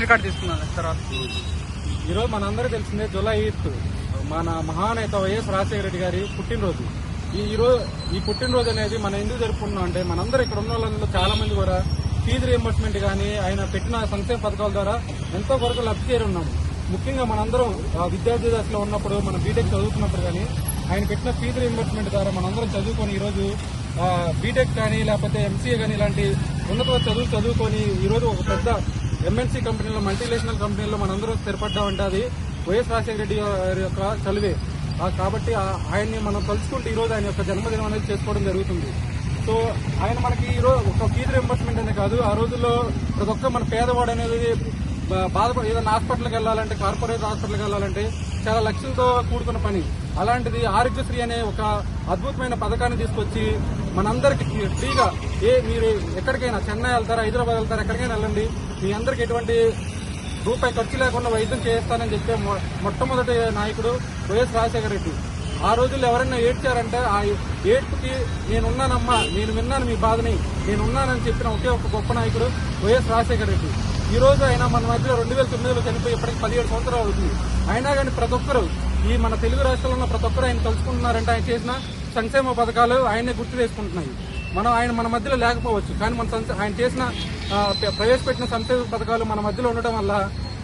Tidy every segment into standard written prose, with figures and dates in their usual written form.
Record తీసుకున్నాను తర్వాత. ఈరోజు మనందరికీ తెలిసిందే జూలై 8 మన మహానేత వైఎస్ రాజశేఖర రెడ్డి గారి పుట్టినరోజు. ఈ పుట్టినరోజు అనేది మనం ఎందుకు జరుపుకుంటున్నాం అంటే మనందరూ ఇక్కడ ఉన్న వాళ్ళలో చాలా మంది కూడా ఫీజు రియంబర్స్మెంట్ కానీ ఆయన పెట్టిన సంక్షేమ పథకాల ద్వారా ఎంతో వరకు లబ్ధి చేరి ఉన్నాము. ముఖ్యంగా మనందరం విద్యార్థి దశలో ఉన్నప్పుడు మనం బీటెక్ చదువుతున్నప్పుడు కానీ ఆయన పెట్టిన ఫీజు రియంబర్స్మెంట్ ద్వారా మనందరం చదువుకొని ఈరోజు బీటెక్ కానీ లేకపోతే ఎంసీఏ కానీ ఇలాంటి ఉన్నత చదువుకొని ఈరోజు ఒక పెద్ద ఎంఎన్సీ కంపెనీలో మల్టీనేషనల్ కంపెనీలో మనందరం స్థిరపడ్డామంటే అది వైఎస్ రాజశేఖర రెడ్డి గారి యొక్క చలువే. కాబట్టి ఆయన్ని మనం తలుచుకుంటే ఈరోజు ఆయన యొక్క జన్మదినం అనేది చేసుకోవడం జరుగుతుంది. సో ఆయన మనకి ఈరోజు ఒక ఫీజు రియంబర్స్మెంట్ అనే కాదు, ఆ రోజుల్లో ప్రతి ఒక్క మన పేదవాడు అనేది బాధపడి ఏదైనా హాస్పిటల్కి వెళ్ళాలంటే కార్పొరేట్ హాస్పిటల్కి వెళ్ళాలంటే చాలా లక్షలతో కూడుకున్న పని. అలాంటిది ఆరోగ్యశ్రీ అనే ఒక అద్భుతమైన పథకాన్ని తీసుకొచ్చి మనందరికి ఫ్రీగా మీరు ఎక్కడికైనా చెన్నై వెళ్తారా, హైదరాబాద్ వెళ్తారా, ఎక్కడికైనా వెళ్ళండి, మీ అందరికి ఎటువంటి రూపాయి ఖర్చు లేకుండా వైద్యం చేస్తానని చెప్పే మొట్టమొదటి నాయకుడు వైఎస్ రాజశేఖర రెడ్డి. ఆ రోజుల్లో ఎవరైనా ఏడ్చారంటే ఆ ఏడ్పుకి నేనున్నానమ్మా, నేను విన్నాను మీ బాధని, నేనున్నానని చెప్పిన ఒకే ఒక గొప్ప నాయకుడు వైఎస్ రాజశేఖర రెడ్డి. ఈ రోజు ఆయన మన మధ్యలో 2009లో చనిపోయి ఇప్పటికి 17 సంవత్సరాలు అవుతుంది. అయినా కానీ ప్రతి ఒక్కరు ఈ మన తెలుగు రాష్ట్రాల్లో ఉన్న ప్రతి ఒక్కరు ఆయన తలుచుకుంటున్నారంటే ఆయన చేసిన సంక్షేమ పథకాలు ఆయన్నే గుర్తు చేసుకుంటున్నాయి. ఆయన మన మధ్యలో లేకపోవచ్చు, కానీ ఆయన చేసిన ప్రవేశపెట్టిన సంక్షేమ పథకాలు మన మధ్యలో ఉండటం వల్ల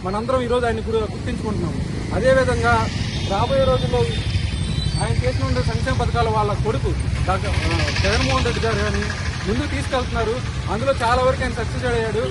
మనందరం ఈరోజు ఆయన గుర్తించుకుంటున్నాం. అదేవిధంగా రాబోయే రోజుల్లో ఆయన చేసిన సంక్షేమ పథకాలు వాళ్ళ కొడుకు డాక్టర్ జగన్మోహన్ రెడ్డి గారు కానీ ముందుకు తీసుకెళ్తున్నారు. అందులో చాలా వరకు ఆయన సక్సెస్ అయ్యాడు.